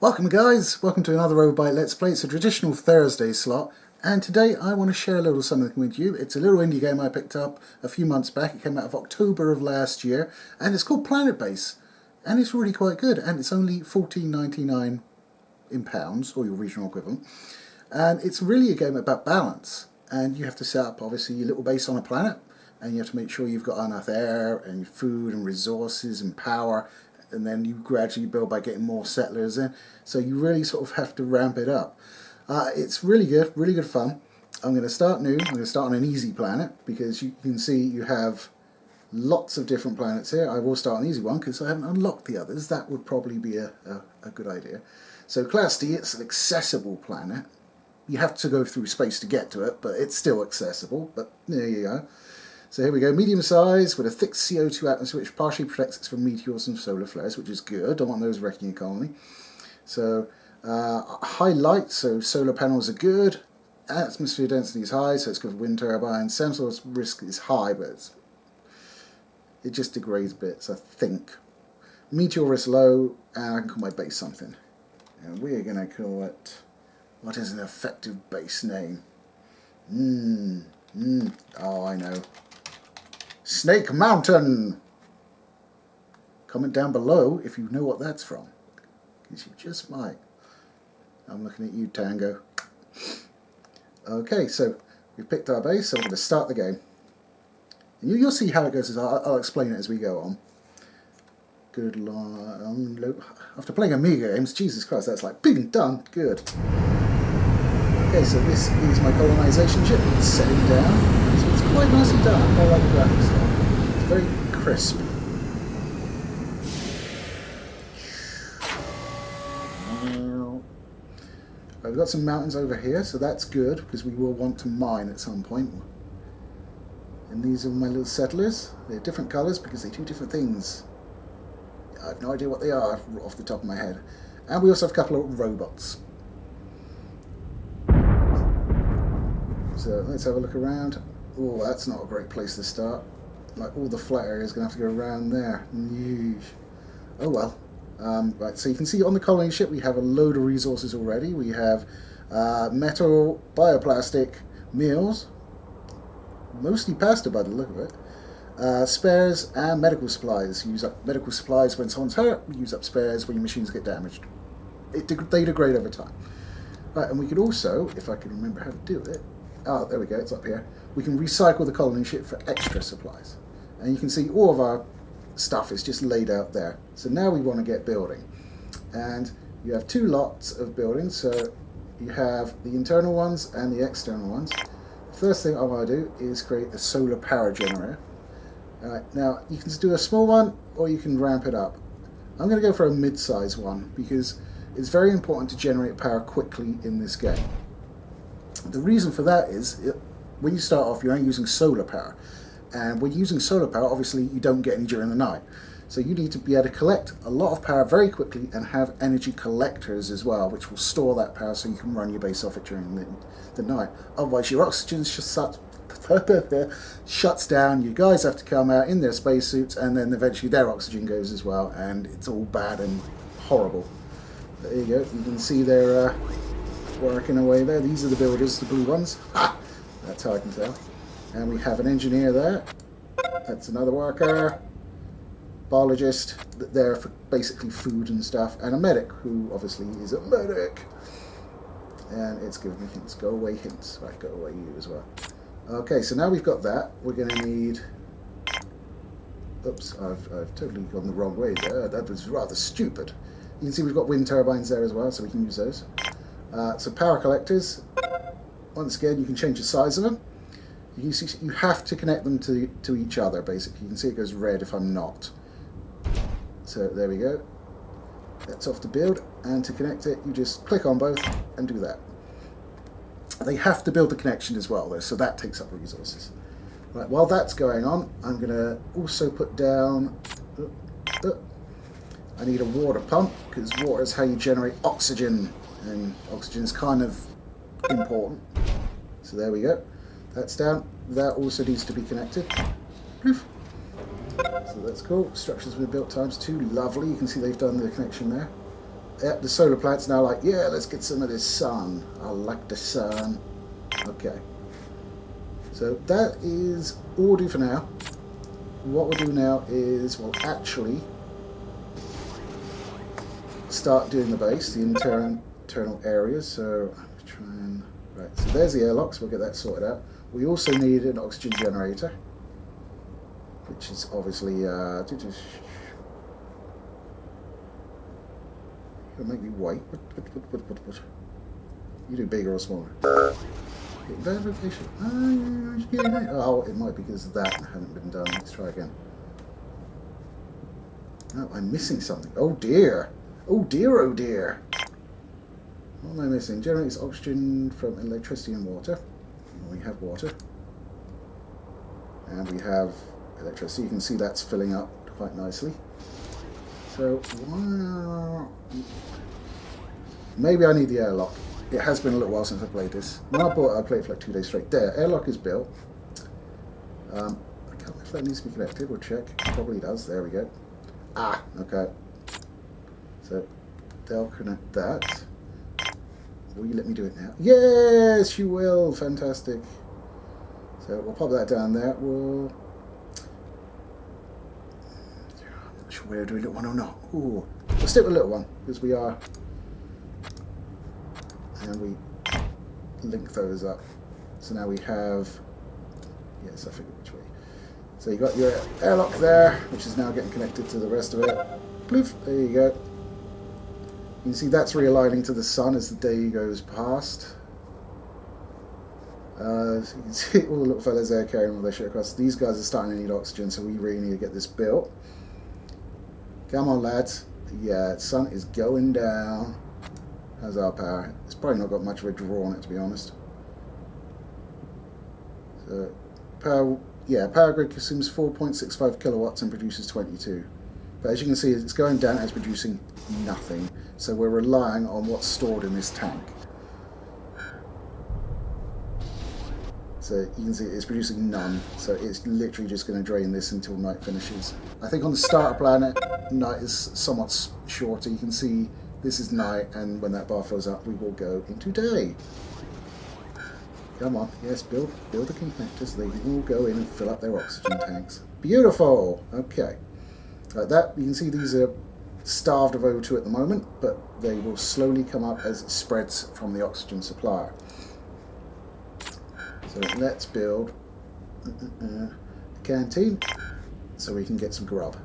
Welcome guys, welcome to another Overbite Let's Play. It's a traditional Thursday slot, and today I want to share a little something with you. It's a little indie game I picked up a few months back. It came out of October of last year, and it's called Planetbase, and it's really quite good, and it's only $14.99 in pounds, or your regional equivalent, and it's really a game about balance, and you have to set up obviously your little base on a planet, and you have to make sure you've got enough air and food and resources and power, and then you gradually build by getting more settlers in. So you really sort of have to ramp it up. It's really good fun. I'm going to start new. I'm going to start on an easy planet because you can see you have lots of different planets here. I will start on an easy one because I haven't unlocked the others. That would probably be a good idea. So Class D, it's an accessible planet. You have to go through space to get to it, but it's still accessible. But there you go. So here we go, medium size with a thick CO2 atmosphere which partially protects it from meteors and solar flares, which is good. Don't want those wrecking your colony. So high light, so solar panels are good. Atmosphere density is high, so it's good for wind turbines. Some sort of risk is high, but it just degrades bits, I think. Meteor risk low, and I can call my base something. And we're going to call it, what is an effective base name? Oh, I know. Snake Mountain! Comment down below if you know what that's from, because you just might. I'm looking at you, Tango. Okay, so we've picked our base, so we're going to start the game. And you'll see how it goes. I'll explain it as we go on. Good Lord. After playing Amiga games, Jesus Christ, that's like bing, done, good. Okay, so this is my colonization ship. It's setting down. So it's quite nicely done. I like the graphics. It's very crisp. We've got some mountains over here, so that's good because we will want to mine at some point. And these are my little settlers. They're different colours because they do different things. I have no idea what they are off the top of my head. And we also have a couple of robots. So let's have a look around. Oh, that's not a great place to start. Like all the flat area is going to have to go around there. Yeesh. Oh well. Right, so you can see on the colony ship we have a load of resources already. We have metal, bioplastic, meals, mostly pasta by the look of it, spares and medical supplies. Use up medical supplies when someone's hurt, use up spares when your machines get damaged. They degrade over time. Right, and we could also, if I can remember how to do it, oh, there we go, it's up here. We can recycle the colony ship for extra supplies. And you can see all of our stuff is just laid out there. So now we want to get building. And you have two lots of buildings. So you have the internal ones and the external ones. The first thing I want to do is create a solar power generator. Alright, now you can do a small one or you can ramp it up. I'm going to go for a mid-size one because it's very important to generate power quickly in this game. The reason for that is, when you start off, you're only using solar power. And when using solar power, obviously, you don't get any during the night. So you need to be able to collect a lot of power very quickly and have energy collectors as well, which will store that power so you can run your base off it during the night. Otherwise, your oxygen shuts down. You guys have to come out in their spacesuits, and then eventually their oxygen goes as well, and it's all bad and horrible. There you go. You can see they're working away there. These are the builders, the blue ones. Ha! That's how I can tell. And we have an engineer there. That's another worker. Biologist there for basically food and stuff. And a medic, who obviously is a medic. And it's giving me hints. Go away hints. Right, go away you as well. Okay, so now we've got that. We're going to need... Oops, I've totally gone the wrong way there. That was rather stupid. You can see we've got wind turbines there as well, so we can use those. So power collectors. Once again, you can change the size of them. You see, you have to connect them to each other, basically. You can see it goes red if I'm not. So there we go. That's off to build, and to connect it, you just click on both and do that. They have to build the connection as well, though, so that takes up resources. Right, while that's going on, I'm going to also put down... I need a water pump, because water is how you generate oxygen, and oxygen is kind of important. So there we go. That's down. That also needs to be connected. Poof. So that's cool. Structures been built ×2. Lovely. You can see they've done the connection there. Yep, the solar plant's now like, yeah, let's get some of this sun. I like the sun. Okay. So that is all we'll do for now. What we'll do now is we'll actually start doing the base, the internal areas. So I'll try and right. So there's the airlocks. We'll get that sorted out. We also need an oxygen generator, which is obviously it'll make me white. What? You do bigger or smaller? Verification. Oh, it might be because of that hadn't been done. Let's try again. Oh, I'm missing something. Oh dear. Oh dear, oh dear. What am I missing? Generates oxygen from electricity and water. We have water. And we have electricity. You can see that's filling up quite nicely. So, maybe I need the airlock. It has been a little while since I played this. When I bought it, I played it for like 2 days straight. There, airlock is built. I can't remember if that needs to be connected. We'll check. It probably does. There we go. Ah, okay. So, they'll connect that. Will you let me do it now? Yes, you will. Fantastic. So, we'll pop that down there. I'm not sure whether to do a little one or not. Ooh. We'll stick with a little one, because we are... And we link those up. So now we have, yes, I figured which way. So you got your airlock there, which is now getting connected to the rest of it. Ploof, there you go. You can see that's realigning to the sun as the day goes past. So you can see all the little fellas there carrying all their shit across. These guys are starting to need oxygen, so we really need to get this built. Come on, lads. Yeah, the sun is going down. How's our power? It's probably not got much of a draw on it, to be honest. So, power grid consumes 4.65 kilowatts and produces 22. But as you can see, it's going down and it's producing nothing. So we're relying on what's stored in this tank. So you can see it's producing none. So it's literally just going to drain this until night finishes. I think on the starter planet, night is somewhat shorter. You can see this is night, and when that bar fills up, we will go into day. Come on, yes, build the connectors. They will go in and fill up their oxygen tanks. Beautiful. Okay, like that. You can see these are starved of O2 at the moment, but they will slowly come up as it spreads from the oxygen supplier. So let's build a canteen so we can get some grub.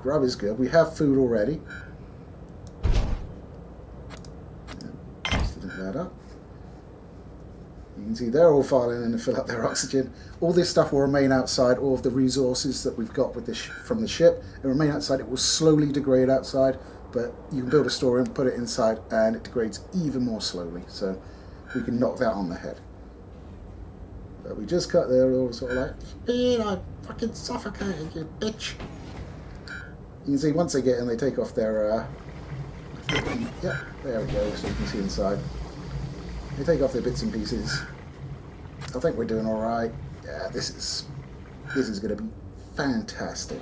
Grub is good. We have food already. That up. You can see they're all filing in to fill up their oxygen. All this stuff will remain outside. All of the resources that we've got with this from the ship will remain outside. It will slowly degrade outside, but you can build a store and put it inside, and it degrades even more slowly. So we can knock that on the head. But we just cut there, all sort of like, "Speed, I'm fucking suffocating you, bitch." You can see once they get in, they take off their. Yeah, there we go. So you can see inside. They take off their bits and pieces. I think we're doing all right. Yeah, this is going to be fantastic.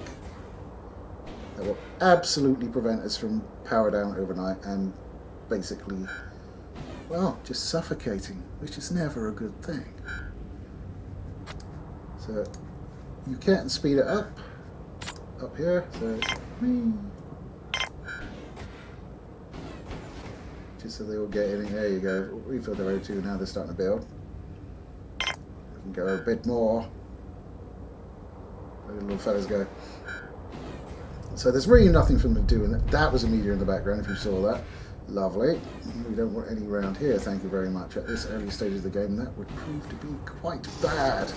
That will absolutely prevent us from power down overnight and basically, well, just suffocating, which is never a good thing. So you can speed it up here. So so they will get in. There you go. Refill their O2. Now they're starting to build. We can go a bit more. Where the little fellas go. So there's really nothing for them to do. And that was a meteor in the background, if you saw that. Lovely. We don't want any around here, thank you very much. At this early stage of the game, that would prove to be quite bad.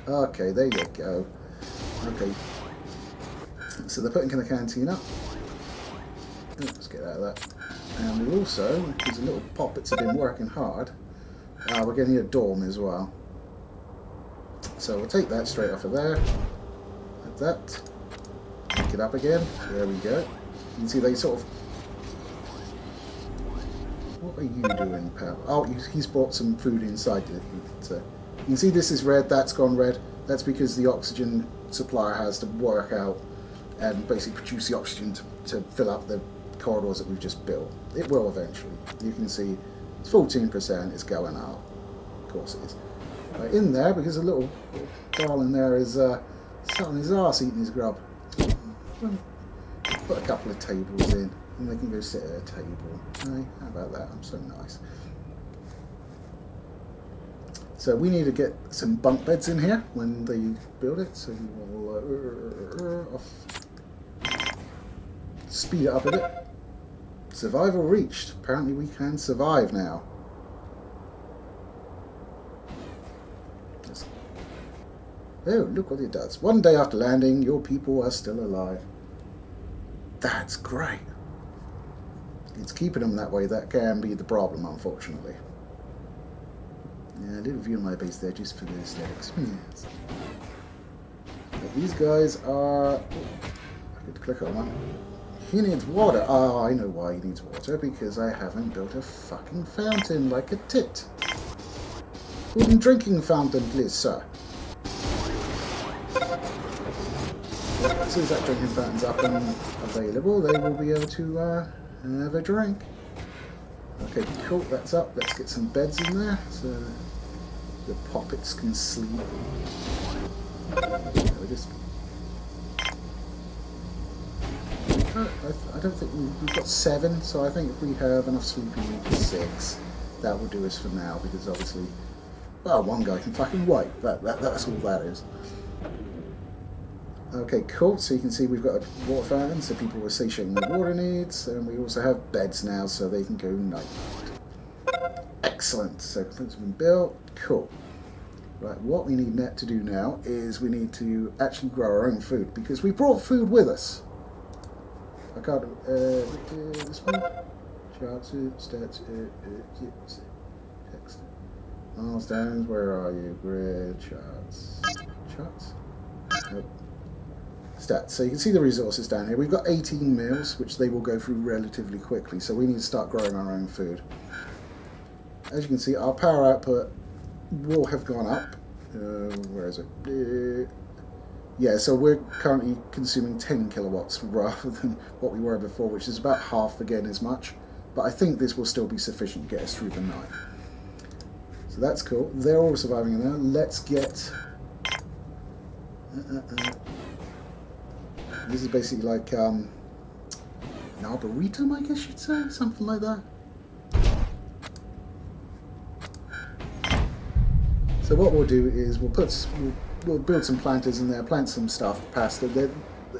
Okay, there you go. Okay. So they're putting the canteen up. Let's get out of that. And we also, because the little poppets have been working hard, we're getting a dorm as well. So we'll take that straight off of there, like that, pick it up again, there we go. You can see they sort of What are you doing, pal? Oh, he's brought some food inside it. So you can see this is red, that's gone red. That's because the oxygen supplier has to work out and basically produce the oxygen to fill up the corridors that we've just built. It will eventually. You can see it's 14%, it's going up. Of course it is. Right, in there, because a little darling there is sat on his arse eating his grub. Put a couple of tables in and they can go sit at a table. Hey, how about that? I'm so nice. So we need to get some bunk beds in here when they build it. So we'll speed it up a bit. Survival reached. Apparently we can survive now. Oh, look what it does. One day after landing, your people are still alive. That's great. It's keeping them that way. That can be the problem, unfortunately. Yeah, a little view of my base there just for the aesthetics. Yes. But these guys are... I could click on one. He needs water. Oh, I know why he needs water. Because I haven't built a fucking fountain like a tit. Wooden drinking fountain, please, sir. As soon as that drinking fountain's up and available, they will be able to have a drink. Okay, cool, that's up. Let's get some beds in there so the poppets can sleep. I don't think we've got 7, so I think if we have enough sleeping for 6, that will do us for now, because obviously, well, one guy can fucking wait. That's all that is. Okay, cool. So you can see we've got a water fountain, so people are satiating their water needs, and we also have beds now, so they can go night. Excellent. So components have been built. Cool. Right, what we need to do now is we need to actually grow our own food, because we brought food with us. I can't. This one. Charts, stats, text. Milestones. Where are you? Grid charts. Charts. Nope. Stats. So you can see the resources down here. We've got 18 meals, which they will go through relatively quickly. So we need to start growing our own food. As you can see, our power output will have gone up. Where is it? Yeah, so we're currently consuming 10 kilowatts rather than what we were before, which is about half again as much. But I think this will still be sufficient to get us through the night. So that's cool. They're all surviving in there. Let's get... This is basically like an arboretum, I guess you'd say, something like that. So what we'll do is we'll build some planters in there, plant some stuff past it.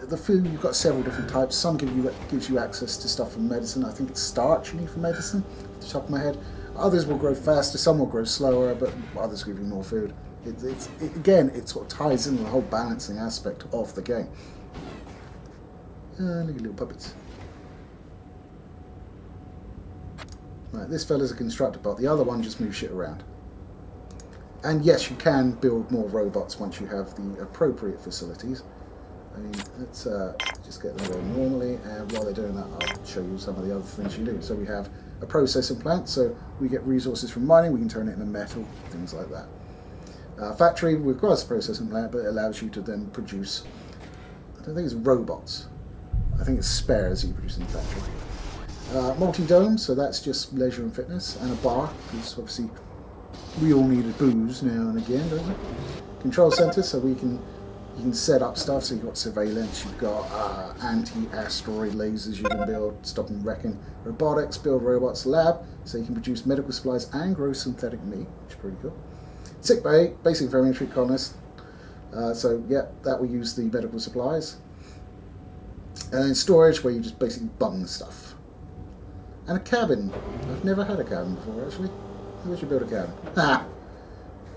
The food, you've got several different types. Some gives you access to stuff for medicine. I think it's starch you need for medicine, off the top of my head. Others will grow faster, some will grow slower, but others give you more food. Again, it sort of ties in the whole balancing aspect of the game. Look at little puppets. Right, this fella's a constructor bot. The other one just moves shit around. And yes, you can build more robots once you have the appropriate facilities. I mean, let's just get them going normally, and while they're doing that, I'll show you some of the other things you do. So we have a processing plant, so we get resources from mining, we can turn it into metal, things like that. Factory requires a processing plant, but it allows you to then produce, I don't think it's robots, I think it's spares that you produce in the factory. Multi-dome, so that's just leisure and fitness, and a bar, because obviously we all need a booze now and again, don't we? Control center, so you can set up stuff. So you've got surveillance, you've got anti-asteroid lasers you can build, stop and wrecking. Robotics, build robots. Lab, so you can produce medical supplies and grow synthetic meat, which is pretty cool. Sick bay, basic infirmary colonist. So yeah, that will use the medical supplies. And then storage, where you just basically bung stuff. And a cabin. I've never had a cabin before, actually. We should build a cabin. Ah!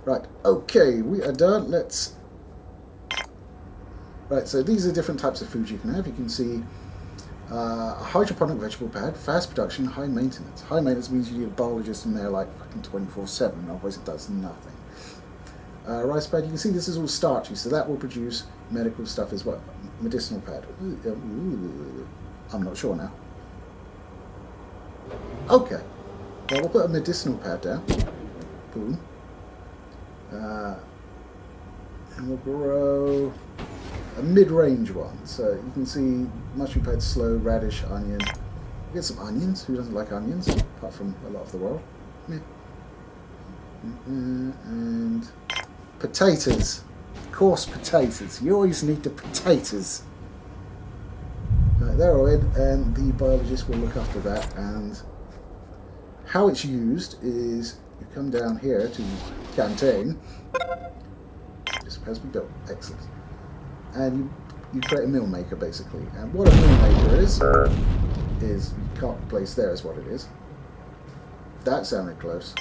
Right, okay, we are done. Let's... Right, so these are different types of food you can have. You can see a hydroponic vegetable pad, fast production, high maintenance. High maintenance means you need a biologist in there like fucking 24/7, otherwise it does nothing. Rice pad, you can see this is all starchy, so that will produce medical stuff as well. Medicinal pad. Ooh, I'm not sure now. Okay. Well, we'll put a medicinal pad down. Boom. And we'll grow a mid-range one. So you can see mushroom pad, slow, radish, onion. We'll get some onions. Who doesn't like onions? Apart from a lot of the world. Yeah. And potatoes. Of course, potatoes. You always need the potatoes. Right, they're all in, and the biologist will look after that. And how it's used is you come down here to canteen. This has been built. Excellent. And you create a meal maker basically. And what a meal maker is you can't place there is what it is. That sounded close.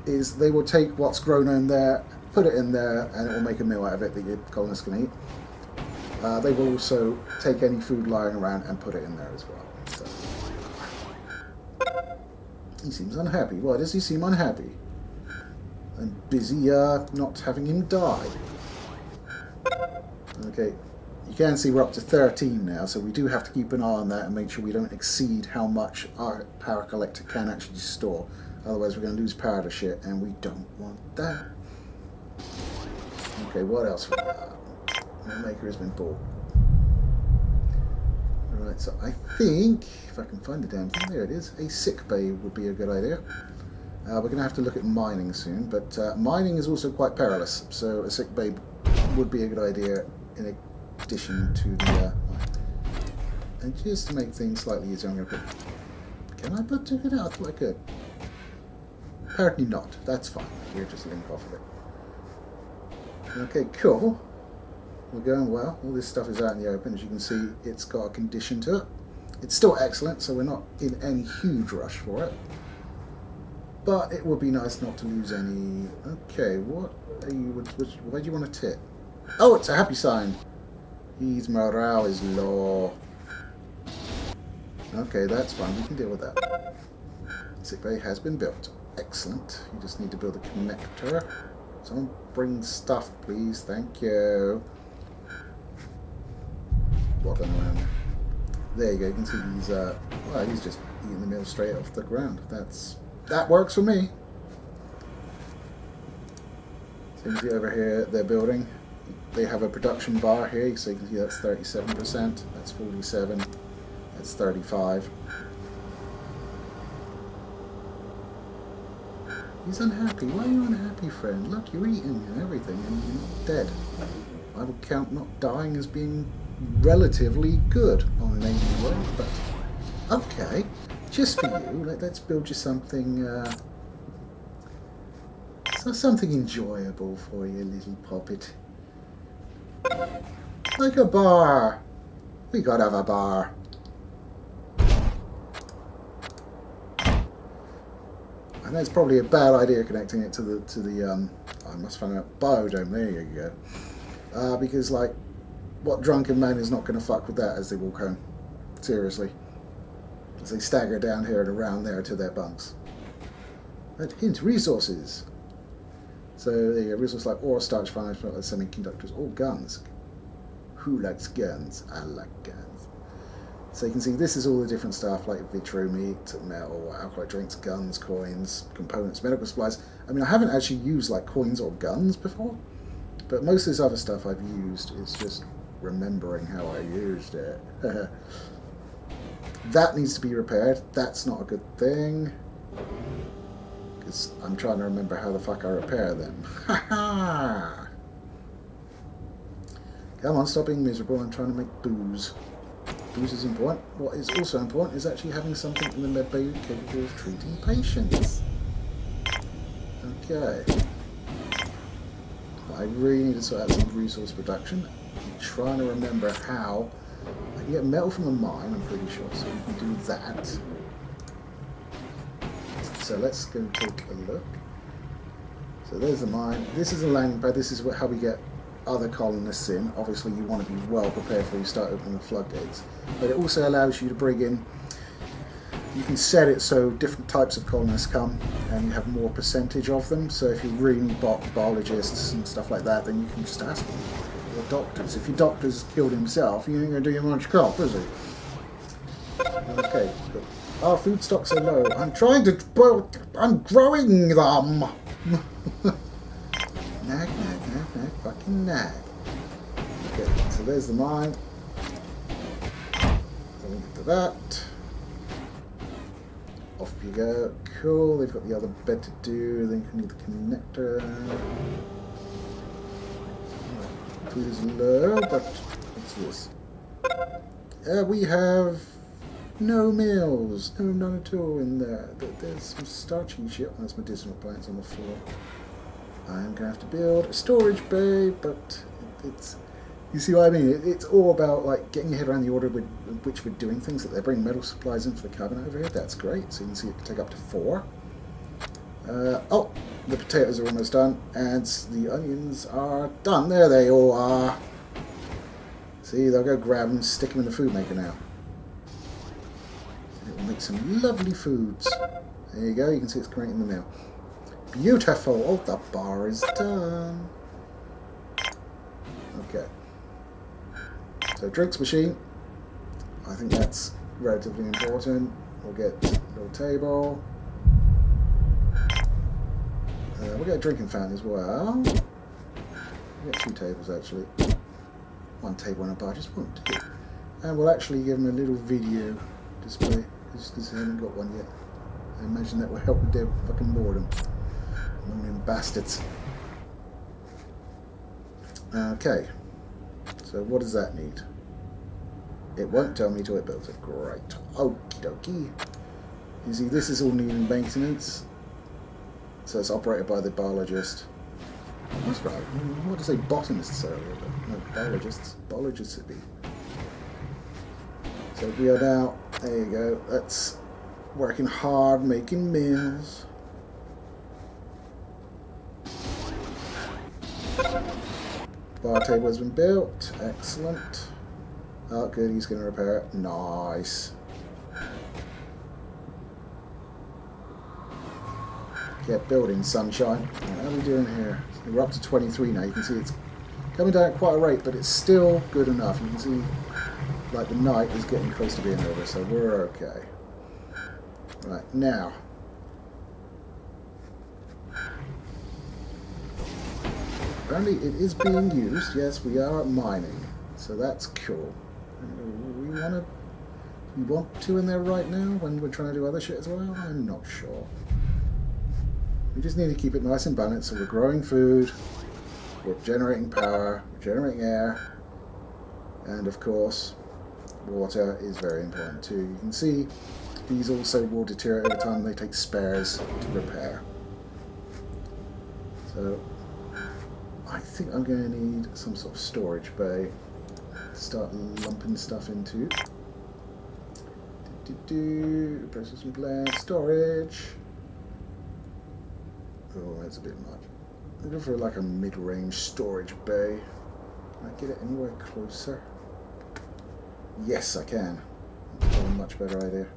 Is they will take what's grown in there, put it in there, and it will make a meal out of it that your colonists can eat. They will also take any food lying around and put it in there as well. So. He seems unhappy. Why does he seem unhappy? I'm busy not having him die. Okay, you can see we're up to 13 now, so we do have to keep an eye on that and make sure we don't exceed how much our power collector can actually store. Otherwise we're going to lose power to shit, and we don't want that. Okay, what else we got? The maker has been bought. Alright, so I think, if I can find the damn thing, there it is, a sick bay would be a good idea. We're going to have to look at mining soon, but mining is also quite perilous, so a sick bay would be a good idea in addition to the... and just to make things slightly easier, I'm going to put... Can I put it out? I thought I could. Apparently not. That's fine. We'll just link off of it. Okay, cool. We're going well. All this stuff is out in the open. As you can see, it's got a condition to it. It's still excellent, so we're not in any huge rush for it. But it would be nice not to lose any... Okay, what are you... why do you want a tit? Oh, it's a happy sign. His morale is low. Okay, that's fine. We can deal with that. Sick bay has been built. Excellent. You just need to build a connector. Someone bring stuff, please. Thank you. Wobbling around. There you go. You can see he's well, he's just eating the meal straight off the ground. That works for me. So you can see over here they're building. They have a production bar here, so you can see that's 37%. That's 47. That's 35. He's unhappy. Why are you unhappy, friend? Look, you're eating and everything, and you're not dead. I would count not dying as being relatively good on an alien world, but okay. Just for you, let's build you something, something enjoyable for you, little puppet. Like a bar. We gotta have a bar. I know it's probably a bad idea connecting it to the I must find out biodome. There you go. Because like, what drunken man is not going to fuck with that as they walk home? Seriously. As they stagger down here and around there to their bunks. But hint, resources. So there you go, resources like ore, starch, fine, semiconductors, or guns. Who likes guns? I like guns. So you can see this is all the different stuff like vitro meat, metal, alcoholic drinks, guns, coins, components, medical supplies. I mean, I haven't actually used like coins or guns before, but most of this other stuff I've used is just remembering how I used it. That needs to be repaired. That's not a good thing. Because I'm trying to remember how the fuck I repair them. Ha! Come on, stop being miserable. I'm trying to make booze. Booze is important. What is also important is actually having something in the med bay capable of treating patients. Okay. I really need to sort out some resource production. I'm trying to remember how I can get metal from a mine, I'm pretty sure, so we can do that. So let's go take a look. So there's the mine. This is a landing pad. This is how we get other colonists in. Obviously you want to be well prepared before you start opening the floodgates. But it also allows you to bring in, you can set it so different types of colonists come and you have more percentage of them. So if you really need biologists and stuff like that, then you can just ask them. Or doctors. If your doctor's killed himself, you ain't going to do your much crop, is he? Okay, but Our food stocks are low. I'm trying to... I'm growing them! Nag, fucking nag. Okay, so there's the mine. We'll get to that. Off you go. Cool, they've got the other bed to do. Then you need the connector. Right. Food is low, but what's this? We have no meals. No, none at all in there. There's some starchy shit. That's medicinal plants on the floor. I'm going to have to build a storage bay, but it's... You see what I mean? It's all about like getting your head around the order with which we're doing things. That they're bringing metal supplies in for the cabinet over here. That's great. So you can see it can take up to 4. Oh, the potatoes are almost done, and the onions are done. There they all are. See, they'll go grab them, stick them in the food maker now. It will make some lovely foods. There you go. You can see it's creating the meal. Beautiful. Oh, the bar is done. Okay. So drinks machine, I think that's relatively important. We'll get a little table. We'll get a drinking fountain as well. We'll get 2 tables actually. 1 table and a bar, just 1, 2. And we'll actually give them a little video display, just because they haven't got one yet. I imagine that will help with their fucking boredom. Moaning bastards. Okay. So what does that need? It won't tell me till it builds it. Great. Okie dokie. You see, this is all needing maintenance. So it's operated by the biologist. That's right. I want to say botanists earlier, but no, biologists. Biologists it be. So we are now, there you go, that's working hard, making meals. Bar table has been built. Excellent. Oh, good. He's going to repair it. Nice. Get building, sunshine. How are we doing here? We're up to 23 now. You can see it's coming down at quite a rate, but it's still good enough. You can see, like, the night is getting close to being over, so we're okay. Right, now. Apparently it is being used. Yes, we are mining, so that's cool. We want to in there right now when we're trying to do other shit as well? I'm not sure. We just need to keep it nice and balanced, so we're growing food, we're generating power, we're generating air, and of course, water is very important too. You can see these also will deteriorate over time. They take spares to repair. So I think I'm going to need some sort of storage bay to start lumping stuff into. Processing plant, storage. Oh, that's a bit much. I'm looking for like a mid-range storage bay. Can I get it anywhere closer? Yes, I can. That's a much better idea.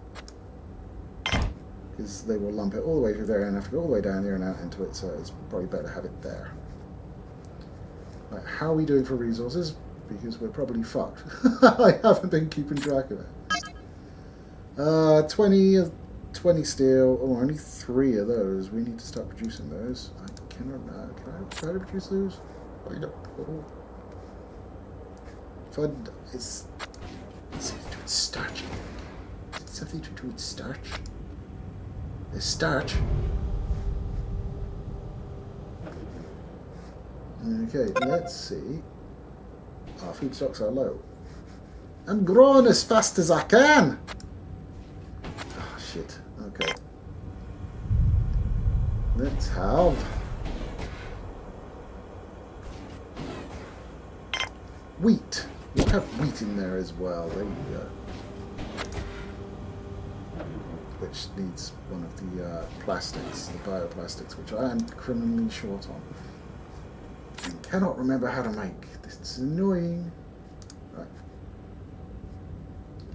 Because they will lump it all the way through there and have to go all the way down there and out into it, so it's probably better to have it there. Right, how are we doing for resources? Because we're probably fucked. I haven't been keeping track of it. 20 steel. Oh, only 3 of those. We need to start producing those. I cannot. Can I try to produce those? I don't know. It's something to do with starch. It's something to do with starch. There's starch. Okay, let's see. Our food stocks are low. I'm growing as fast as I can. Oh, shit. Okay. Let's have wheat. We'll have wheat in there as well. There you go. Which needs one of the plastics, the bioplastics, which I am criminally short on. And cannot remember how to make. This is annoying. Right.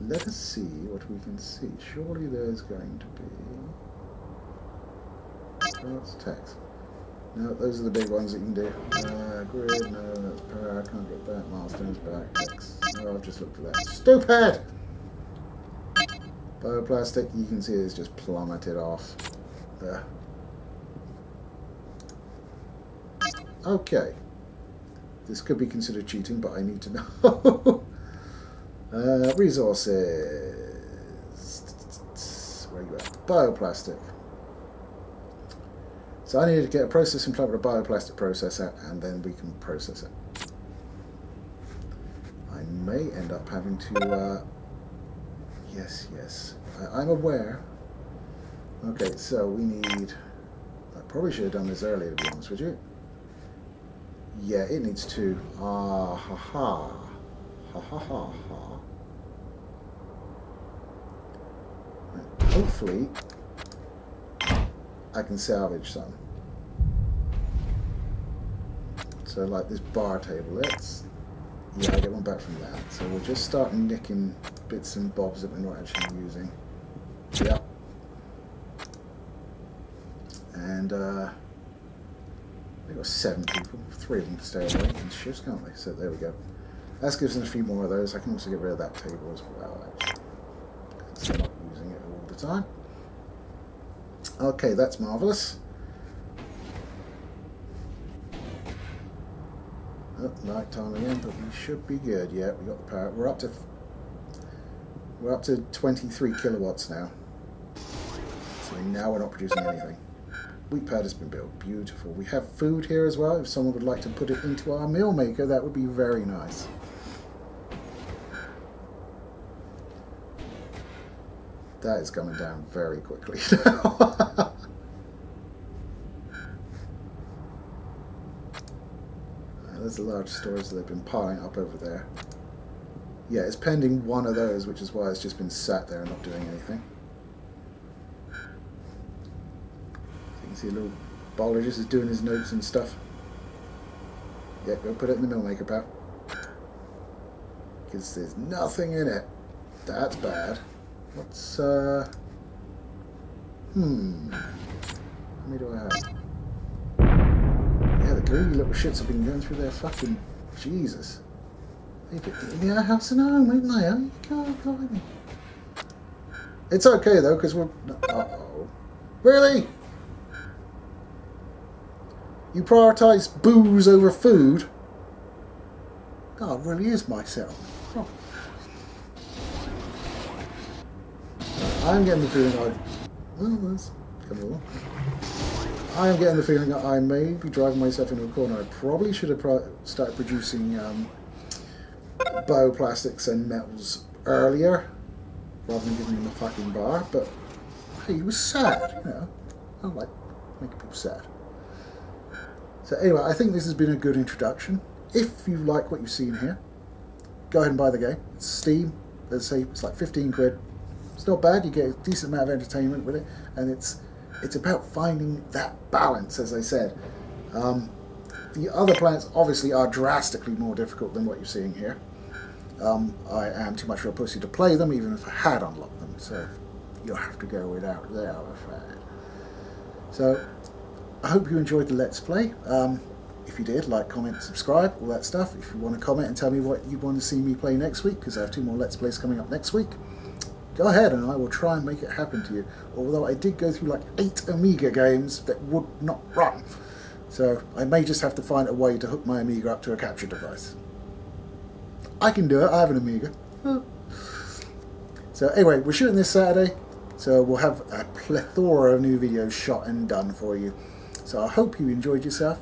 Let us see what we can see. Surely there's going to be... Oh, it's text. No, those are the big ones that you can do. Grid, no, that's power. I can't get that. Milestones back. Text. Oh, I've just looked at that. Stupid! Bioplastic, you can see it's just plummeted off there. Okay. This could be considered cheating, but I need to know. Resources. Where are you at? Bioplastic. So I need to get a processing plant with a bioplastic processor, and then we can process it. I may end up having to... Yes. I'm aware. Okay, so we need... I probably should have done this earlier, to be honest with you. Yeah, it needs two. Ah, ha ha. Ha ha ha ha. Hopefully, I can salvage some. So, like this bar table, yeah, I get one back from that. So we'll just start nicking bits and bobs that we're not actually using. Yep. And we've got 7 people. 3 of them can stay away in shifts, can't they? So there we go. That gives us a few more of those. I can also get rid of that table as well, actually. So I'm not using it all the time. Okay, that's marvellous. Oh, night time again, but we should be good. Yeah, we got the power. We're up to 23 kilowatts now. So now we're not producing anything. Wheat powder's been built. Beautiful. We have food here as well. If someone would like to put it into our meal maker, that would be very nice. That is coming down very quickly now. There's a large storage that they've been piling up over there. Yeah, it's pending one of those, which is why it's just been sat there and not doing anything. So you can see a little baller just is doing his notes and stuff. Yeah, go put it in the mill maker, pal. Because there's nothing in it. That's bad. What's, how many do I have? Yeah, the greedy little shits have been going through their fucking... Jesus. They've been in our house and home, ain't they? You can't blame me. It's okay, though, because we're... Uh-oh. Really? You prioritise booze over food? God, it really is myself. Oh. I'm getting the feeling I am getting the feeling that I may be driving myself into a corner. I probably should have started producing bioplastics and metals earlier, rather than giving them a fucking bar. But hey, he was sad, you know. I don't like making people sad. So anyway, I think this has been a good introduction. If you like what you've seen here, go ahead and buy the game. It's Steam. Let's say it's like 15 quid. It's not bad. You get a decent amount of entertainment with it, and it's about finding that balance, as I said. The other planets obviously are drastically more difficult than what you're seeing here. I am too much of a pussy to play them, even if I had unlocked them. So you'll have to go without that, I'm afraid. So I hope you enjoyed the Let's Play. If you did, like, comment, subscribe, all that stuff. If you want to comment and tell me what you want to see me play next week, because I have 2 more Let's Plays coming up next week, go ahead and I will try and make it happen to you. Although I did go through like 8 Amiga games that would not run. So I may just have to find a way to hook my Amiga up to a capture device. I can do it, I have an Amiga. So anyway, we're shooting this Saturday, so we'll have a plethora of new videos shot and done for you. So I hope you enjoyed yourself,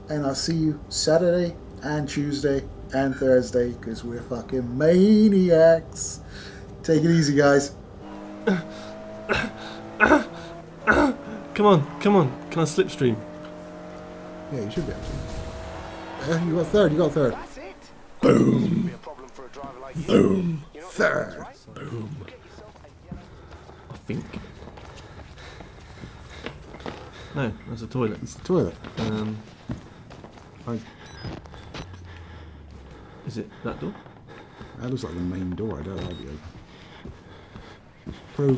and I'll see you Saturday and Tuesday and Thursday, because we're fucking maniacs. Take it easy, guys. Come on. Can I slipstream? Yeah, you should be able to. You got third. That's it. Boom. Boom. Third. Boom. I think. No, that's a toilet. It's the toilet. Is it that door? That looks like the main door. I don't know.